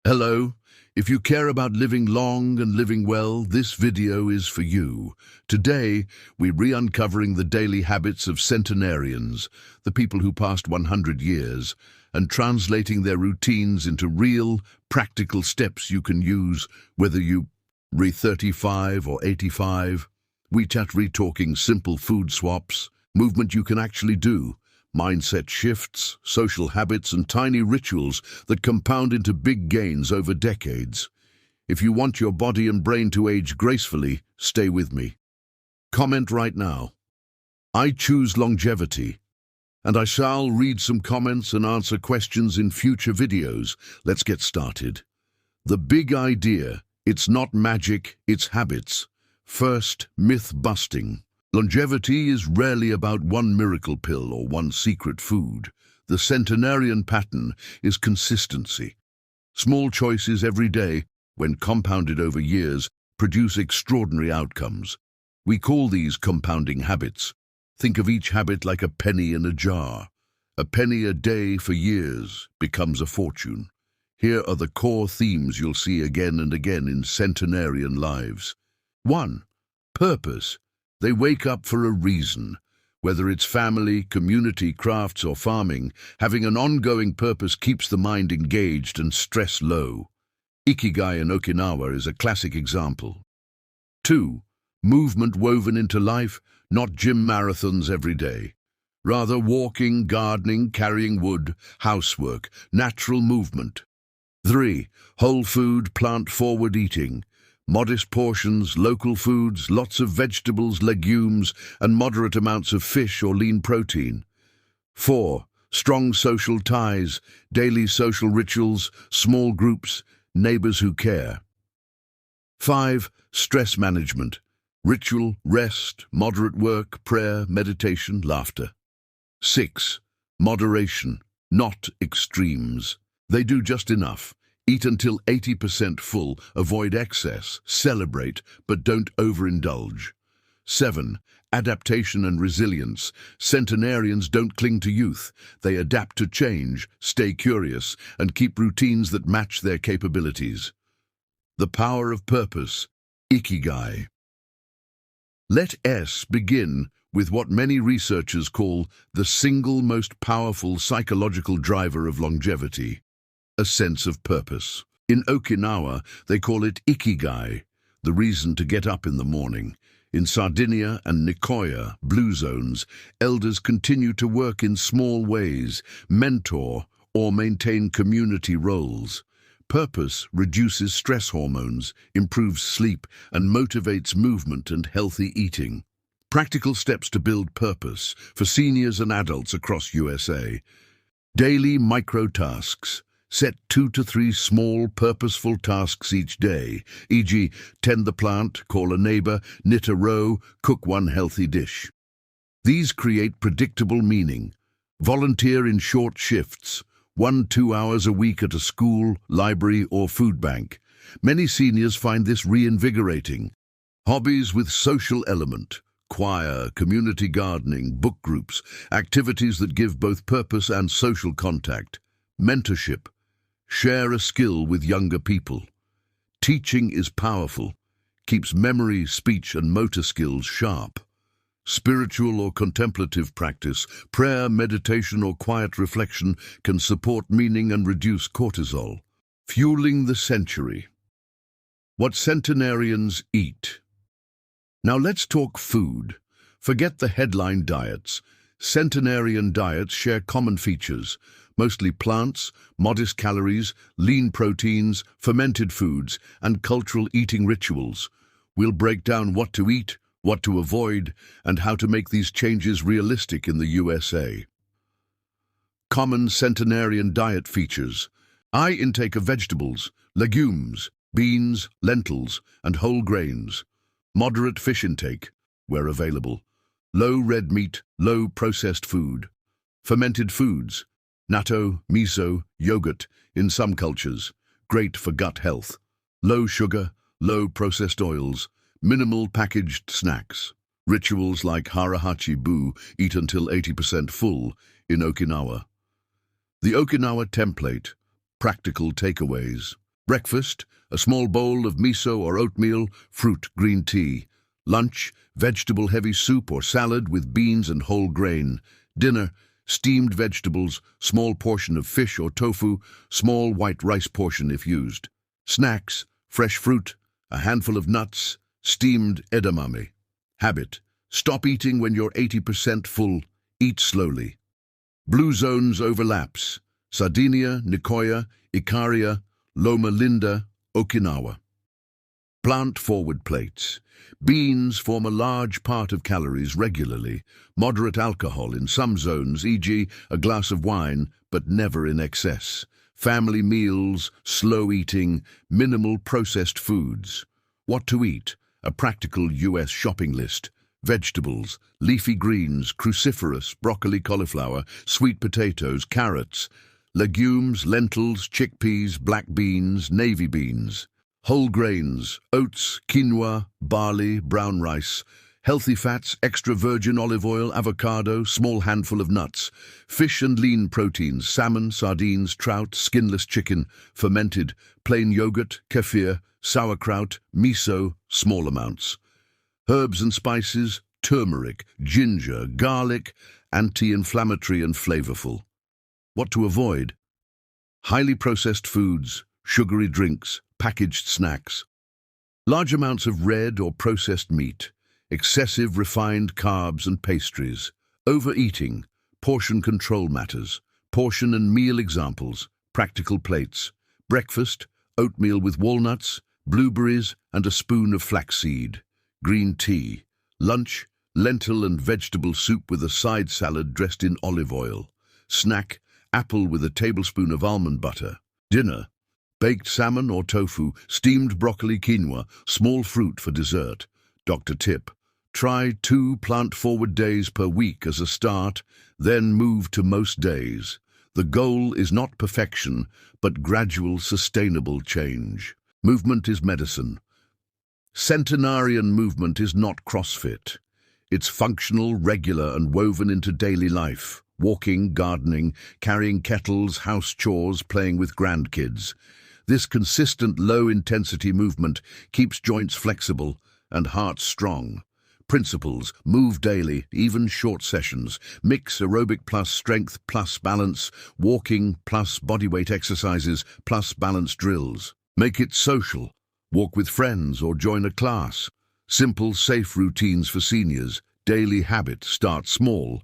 Hello. If you care about living long and living well, this video is for you. Today, we're re-uncovering the daily habits of centenarians, the people who passed 100 years, and translating their routines into real, practical steps you can use, whether you re 35 or 85. We chat re-talking simple food swaps, movement you can actually do, mindset shifts, social habits, and tiny rituals that compound into big gains over decades. If you want your body and brain to age gracefully, stay with me. Comment right now. I choose longevity, and I shall read some comments and answer questions in future videos. Let's get started. The big idea: it's not magic, it's habits. First, myth busting. Longevity is rarely about one miracle pill or one secret food. The centenarian pattern is consistency. Small choices every day, when compounded over years, produce extraordinary outcomes. We call these compounding habits. Think of each habit like a penny in a jar. A penny a day for years becomes a fortune. Here are the core themes you'll see again and again in centenarian lives. 1. Purpose. They wake up for a reason. Whether it's family, community, crafts, or farming, having an ongoing purpose keeps the mind engaged and stress low. Ikigai in Okinawa is a classic example. 2. Movement woven into life, not gym marathons every day. Rather walking, gardening, carrying wood, housework, natural movement. 3. Whole food, plant-forward eating. Modest portions, local foods, lots of vegetables, legumes, and moderate amounts of fish or lean protein. 4. Strong social ties, daily social rituals, small groups, neighbors who care. 5. Stress management, ritual, rest, moderate work, prayer, meditation, laughter. 6. Moderation, not extremes. They do just enough. Eat until 80% full, avoid excess, celebrate, but don't overindulge. 7. Adaptation and resilience. Centenarians don't cling to youth. They adapt to change, stay curious, and keep routines that match their capabilities. The power of purpose. Ikigai. Let S begin with what many researchers call the single most powerful psychological driver of longevity: a sense of purpose. In Okinawa, they call it ikigai, the reason to get up in the morning. In Sardinia and Nicoya, blue zones, elders continue to work in small ways, mentor or maintain community roles. Purpose reduces stress hormones, improves sleep, and motivates movement and healthy eating. Practical steps to build purpose for seniors and adults across USA. Daily micro-tasks. Set 2 to 3 small, purposeful tasks each day, e.g., tend the plant, call a neighbor, knit a row, cook one healthy dish. These create predictable meaning. Volunteer in short shifts, 1-2 hours a week at a school, library, or food bank. Many seniors find this reinvigorating. Hobbies with social element. Choir, community gardening, book groups, activities that give both purpose and social contact. Mentorship. Share a skill with younger people. Teaching is powerful, keeps memory, speech, and motor skills sharp. Spiritual or contemplative practice, prayer, meditation, or quiet reflection can support meaning and reduce cortisol. Fueling the century. What centenarians eat. Now let's talk food. Forget the headline diets. Centenarian diets share common features. Mostly plants, modest calories, lean proteins, fermented foods, and cultural eating rituals. We'll break down what to eat, what to avoid, and how to make these changes realistic in the USA. Common centenarian diet features. High intake of vegetables, legumes, beans, lentils, and whole grains. Moderate fish intake, where available. Low red meat, low processed food. Fermented foods. Natto, miso, yogurt, in some cultures, great for gut health. Low sugar, low processed oils, minimal packaged snacks. Rituals like harahachi-bu, eat until 80% full, in Okinawa. The Okinawa template, practical takeaways. Breakfast, a small bowl of miso or oatmeal, fruit, green tea. Lunch, vegetable-heavy soup or salad with beans and whole grain. Dinner, steamed vegetables, small portion of fish or tofu, small white rice portion if used. Snacks, fresh fruit, a handful of nuts, steamed edamame. Habit, stop eating when you're 80% full, eat slowly. Blue zones overlaps, Sardinia, Nicoya, Ikaria, Loma Linda, Okinawa. Plant-forward plates. Beans form a large part of calories regularly. Moderate alcohol in some zones, e.g. a glass of wine, but never in excess. Family meals, slow eating, minimal processed foods. What to eat? A practical US shopping list. Vegetables, leafy greens, cruciferous, broccoli, cauliflower, sweet potatoes, carrots. Legumes, lentils, chickpeas, black beans, navy beans. Whole grains, oats, quinoa, barley, brown rice. Healthy fats, extra virgin olive oil, avocado, small handful of nuts. Fish and lean proteins, salmon, sardines, trout, skinless chicken, fermented, plain yogurt, kefir, sauerkraut, miso, small amounts. Herbs and spices, turmeric, ginger, garlic, anti-inflammatory and flavorful. What to avoid? Highly processed foods, sugary drinks, packaged snacks. Large amounts of red or processed meat, excessive refined carbs and pastries. Overeating, portion control matters. Portion and meal examples, practical plates. Breakfast, oatmeal with walnuts, blueberries and a spoon of flaxseed. Green tea. Lunch, lentil and vegetable soup with a side salad dressed in olive oil. Snack, apple with a tablespoon of almond butter. Dinner, baked salmon or tofu, steamed broccoli, quinoa, small fruit for dessert. Dr. Tip, try 2 plant-forward days per week as a start, then move to most days. The goal is not perfection, but gradual, sustainable change. Movement is medicine. Centenarian movement is not CrossFit. It's functional, regular, and woven into daily life. Walking, gardening, carrying kettles, house chores, playing with grandkids. This consistent low-intensity movement keeps joints flexible and hearts strong. Principles: move daily, even short sessions. Mix aerobic plus strength plus balance, walking plus bodyweight exercises plus balance drills. Make it social. Walk with friends or join a class. Simple, safe routines for seniors. Daily habit: start small.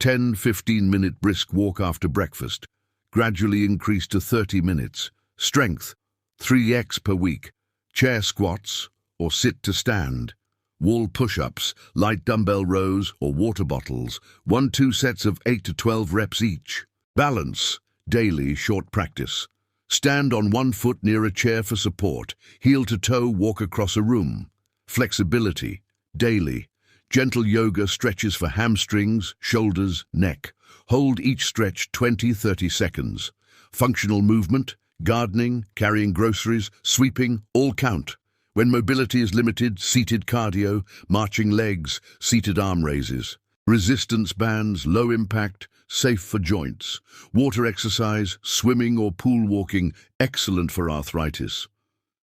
10-15-minute brisk walk after breakfast. Gradually increase to 30 minutes. Strength: 3x per week. Chair squats or sit to stand. Wall push-ups, light dumbbell rows or water bottles. 1-2 sets of 8 to 12 reps each. Balance: daily short practice. Stand on one foot near a chair for support. Heel to toe walk across a room. Flexibility: daily. Gentle yoga stretches for hamstrings, shoulders, neck. Hold each stretch 20-30 seconds. Functional movement: gardening, carrying groceries, sweeping, all count. When mobility is limited, seated cardio, marching legs, seated arm raises. Resistance bands, low impact, safe for joints. Water exercise, swimming or pool walking, excellent for arthritis.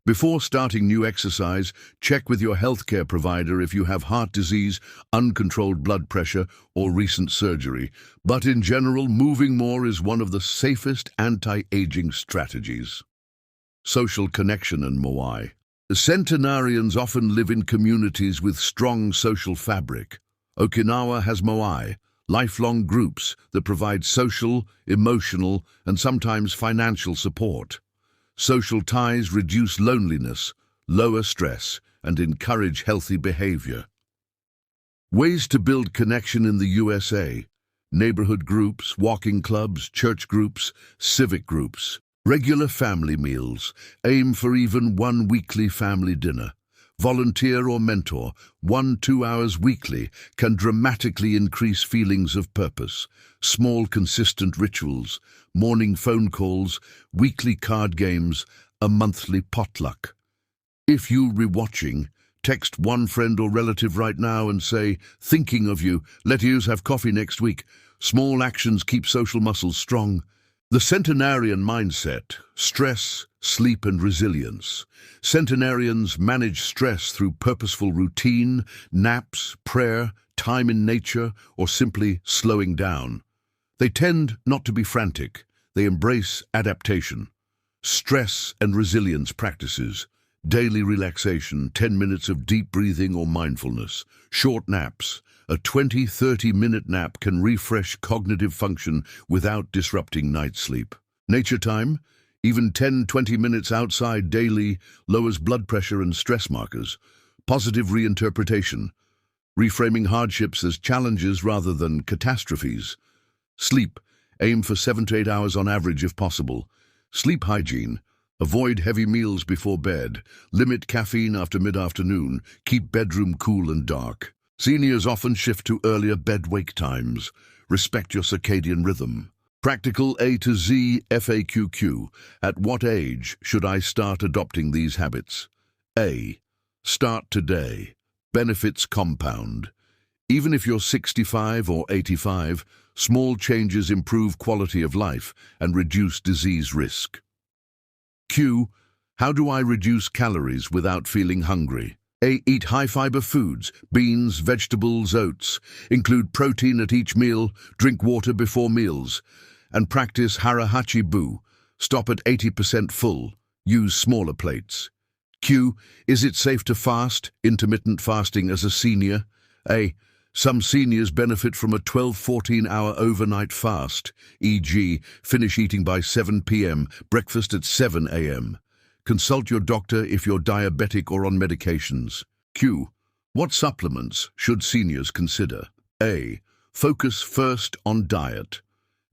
Before starting new exercise, check with your healthcare provider if you have heart disease, uncontrolled blood pressure, or recent surgery. But in general, moving more is one of the safest anti-aging strategies. Social connection and moai. The centenarians often live in communities with strong social fabric. Okinawa has moai, lifelong groups that provide social, emotional, and sometimes financial support. Social ties reduce loneliness, lower stress, and encourage healthy behavior. Ways to build connection in the USA: neighborhood groups, walking clubs, church groups, civic groups. Regular family meals. Aim for even one weekly family dinner. Volunteer or mentor. 1-2 hours weekly can dramatically increase feelings of purpose. Small, consistent rituals. Morning phone calls, weekly card games, a monthly potluck. If you're rewatching, text one friend or relative right now and say, "Thinking of you, let's have coffee next week." Small actions keep social muscles strong. The centenarian mindset: stress, sleep and resilience. Centenarians manage stress through purposeful routine, naps, prayer, time in nature, or simply slowing down. They tend not to be frantic. They embrace adaptation. Stress and resilience practices: daily relaxation, 10 minutes of deep breathing or mindfulness, short naps. A 20-30-minute nap can refresh cognitive function without disrupting night sleep. Nature time: even 10-20 minutes outside daily lowers blood pressure and stress markers. Positive reinterpretation: reframing hardships as challenges rather than catastrophes. Sleep: aim for 7 to 8 hours on average if possible. Sleep hygiene: avoid heavy meals before bed, limit caffeine after mid-afternoon, keep bedroom cool and dark. Seniors often shift to earlier bed-wake times. Respect your circadian rhythm. Practical A to Z FAQQ. At what age should I start adopting these habits? A. Start today. Benefits compound. Even if you're 65 or 85, small changes improve quality of life and reduce disease risk. Q. How do I reduce calories without feeling hungry? A. Eat high-fiber foods, beans, vegetables, oats. Include protein at each meal, drink water before meals. And practice hara-hachi-bu. Stop at 80% full. Use smaller plates. Q. Is it safe to fast, intermittent fasting, as a senior? A. Some seniors benefit from a 12-14-hour overnight fast, e.g., finish eating by 7 p.m., breakfast at 7 a.m. Consult your doctor if you're diabetic or on medications. Q. What supplements should seniors consider? A. Focus first on diet.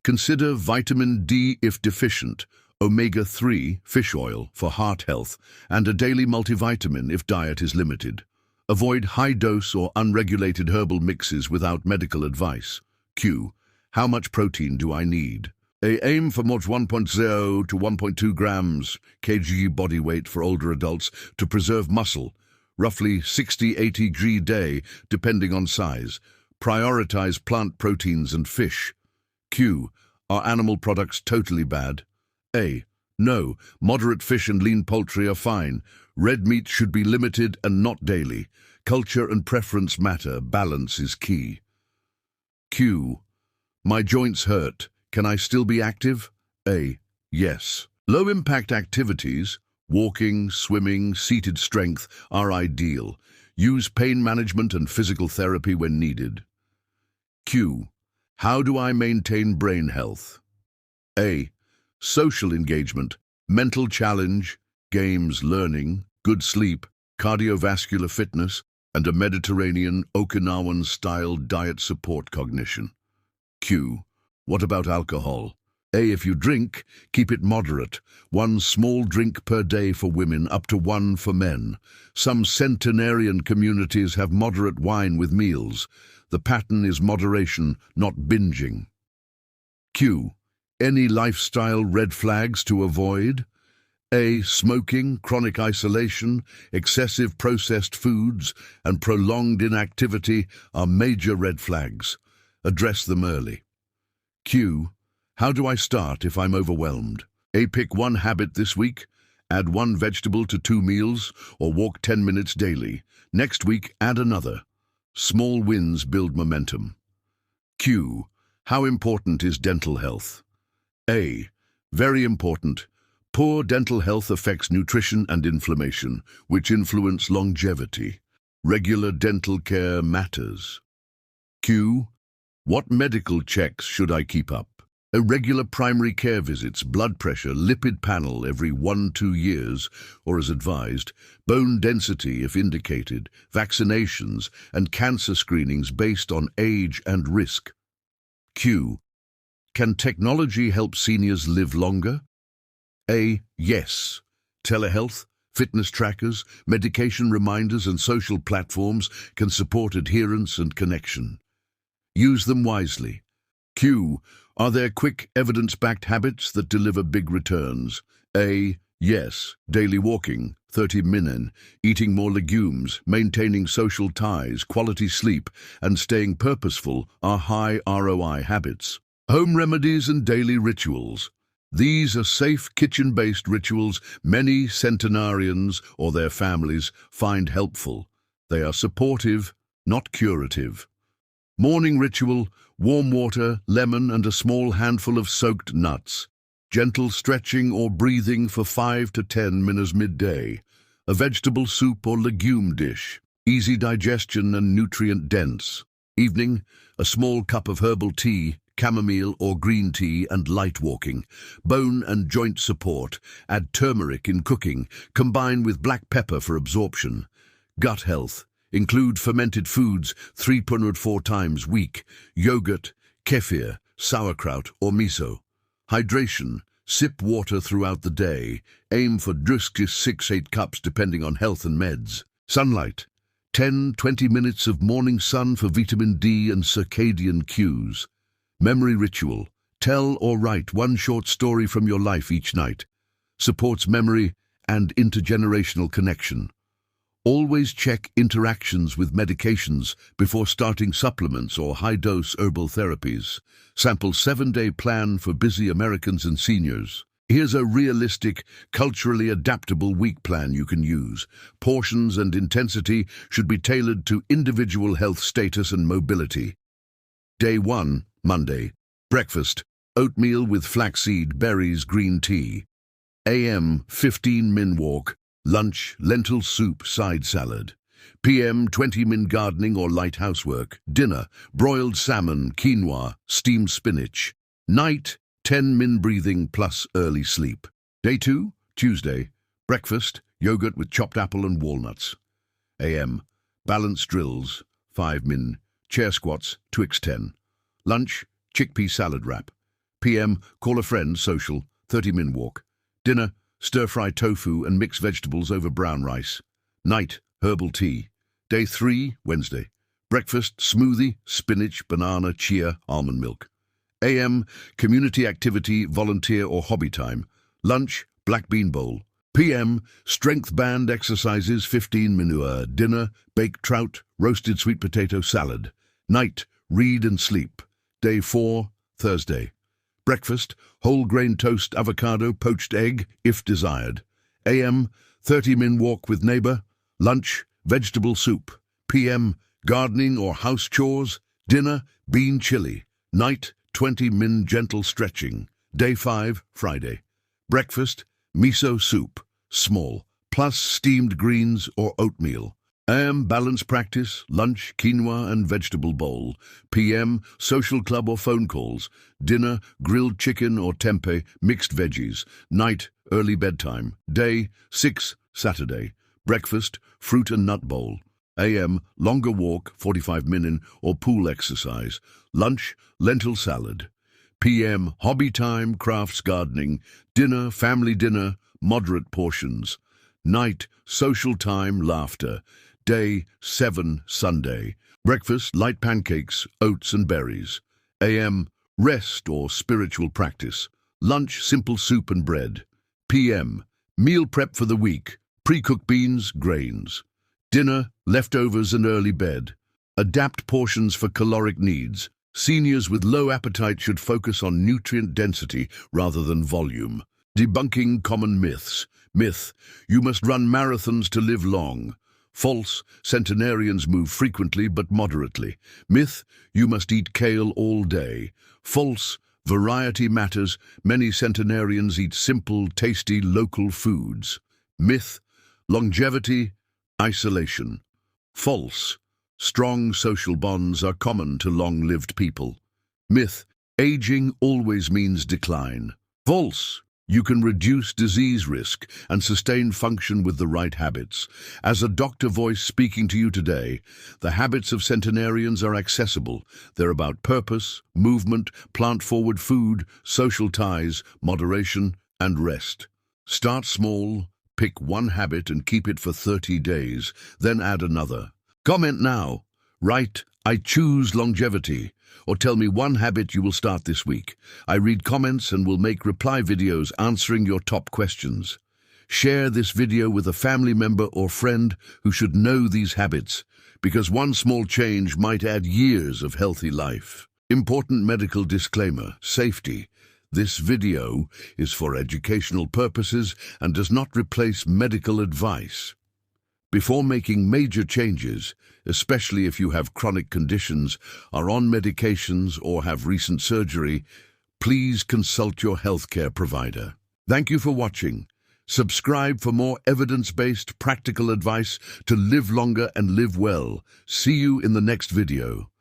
Consider vitamin D if deficient, omega-3 fish oil for heart health, and a daily multivitamin if diet is limited. Avoid high-dose or unregulated herbal mixes without medical advice. Q. How much protein do I need? A. Aim for more 1.0 to 1.2 grams kg body weight for older adults to preserve muscle, roughly 60-80 g day depending on size. Prioritize plant proteins and fish. Q. Are animal products totally bad? A. No, moderate fish and lean poultry are fine. Red meat should be limited and not daily. Culture and preference matter. Balance is key. Q. My joints hurt. Can I still be active? A. Yes. Low-impact activities, walking, swimming, seated strength, are ideal. Use pain management and physical therapy when needed. Q. How do I maintain brain health? A. Social engagement, mental challenge, games, learning, good sleep, cardiovascular fitness, and a Mediterranean, Okinawan-style diet support cognition. Q. What about alcohol? A. If you drink, keep it moderate. 1 small drink per day for women, up to 1 for men. Some centenarian communities have moderate wine with meals. The pattern is moderation, not binging. Q. Any lifestyle red flags to avoid? A. Smoking, chronic isolation, excessive processed foods, and prolonged inactivity are major red flags. Address them early. Q. How do I start if I'm overwhelmed? A. Pick 1 habit this week. Add 1 vegetable to 2 meals, or walk 10 minutes daily. Next week, add another. Small wins build momentum. Q. How important is dental health? A. Very important. Poor dental health affects nutrition and inflammation, which influence longevity. Regular dental care matters. Q. What medical checks should I keep up? Irregular primary care visits, blood pressure, lipid panel every 1-2 years, or as advised, bone density if indicated, vaccinations, and cancer screenings based on age and risk. Q. Can technology help seniors live longer? A. Yes. Telehealth, fitness trackers, medication reminders, and social platforms can support adherence and connection. Use them wisely. Q. Are there quick, evidence-backed habits that deliver big returns? A. Yes. Daily walking, 30 minutes, eating more legumes, maintaining social ties, quality sleep, and staying purposeful are high ROI habits. Home remedies and daily rituals. These are safe kitchen-based rituals many centenarians or their families find helpful. They are supportive, not curative. Morning ritual: warm water, lemon, and a small handful of soaked nuts. Gentle stretching or breathing for 5 to 10 minutes midday. A vegetable soup or legume dish. Easy digestion and nutrient-dense. Evening: a small cup of herbal tea, chamomile or green tea, and light walking. Bone and joint support. Add turmeric in cooking. Combine with black pepper for absorption. Gut health. Include fermented foods 3.4 times week. Yogurt, kefir, sauerkraut, or miso. Hydration. Sip water throughout the day. Aim for drusky 6-8 cups depending on health and meds. Sunlight. 10-20 minutes of morning sun for vitamin D and circadian cues. Memory ritual. Tell or write one short story from your life each night. Supports memory and intergenerational connection. Always check interactions with medications before starting supplements or high-dose herbal therapies. Sample 7-day plan for busy Americans and seniors. Here's a realistic, culturally adaptable week plan you can use. Portions and intensity should be tailored to individual health status and mobility. Day 1, Monday. Breakfast: oatmeal with flaxseed, berries, green tea. AM, 15-min walk. Lunch: lentil soup, side salad. PM, 20-min gardening or light housework. Dinner: broiled salmon, quinoa, steamed spinach. Night: 10-min breathing plus early sleep. Day 2, Tuesday. Breakfast: yogurt with chopped apple and walnuts. AM, balance drills, 5-min, chair squats, Twix 10. Lunch: chickpea salad wrap. PM, call a friend, social, 30-min walk. Dinner: stir-fry tofu and mixed vegetables over brown rice. Night: herbal tea. Day 3, Wednesday. Breakfast: smoothie, spinach, banana, chia, almond milk. AM, community activity, volunteer or hobby time. Lunch: black bean bowl. PM, strength band exercises, 15 minutes. Dinner: baked trout, roasted sweet potato salad. Night: read and sleep. Day 4, Thursday. Breakfast: whole grain toast, avocado, poached egg, if desired. AM, 30-min walk with neighbor. Lunch: vegetable soup. PM, gardening or house chores. Dinner: bean chili. Night: 20-min gentle stretching. Day 5, Friday. Breakfast: miso soup, small, plus steamed greens or oatmeal. AM, balance practice, lunch, quinoa and vegetable bowl. PM, social club or phone calls. Dinner: grilled chicken or tempeh, mixed veggies. Night: early bedtime. Day 6, Saturday. Breakfast: fruit and nut bowl. AM, longer walk, 45 minutes, or pool exercise. Lunch: lentil salad. PM, hobby time, crafts, gardening. Dinner: family dinner, moderate portions. Night: social time, laughter. Day 7, Sunday. Breakfast: light pancakes, oats and berries. AM, rest or spiritual practice. Lunch: simple soup and bread. PM, meal prep for the week, pre-cooked beans, grains. Dinner: leftovers and early bed. Adapt portions for caloric needs. Seniors with low appetite should focus on nutrient density rather than volume. Debunking common myths. Myth: you must run marathons to live long. False: centenarians move frequently but moderately. Myth: you must eat kale all day. False: variety matters. Many centenarians eat simple, tasty, local foods. Myth: longevity, isolation. False: strong social bonds are common to long-lived people. Myth: aging always means decline. False: you can reduce disease risk and sustain function with the right habits. As a doctor voice speaking to you today, the habits of centenarians are accessible. They're about purpose, movement, plant-forward food, social ties, moderation, and rest. Start small, pick one habit and keep it for 30 days, then add another. Comment now. Write, "I choose longevity," or tell me one habit you will start this week. I read comments and will make reply videos answering your top questions. Share this video with a family member or friend who should know these habits, because one small change might add years of healthy life. Important medical disclaimer: safety. This video is for educational purposes and does not replace medical advice. Before making major changes, especially if you have chronic conditions, are on medications, or have recent surgery, please consult your healthcare provider. Thank you for watching. Subscribe for more evidence-based, practical advice to live longer and live well. See you in the next video.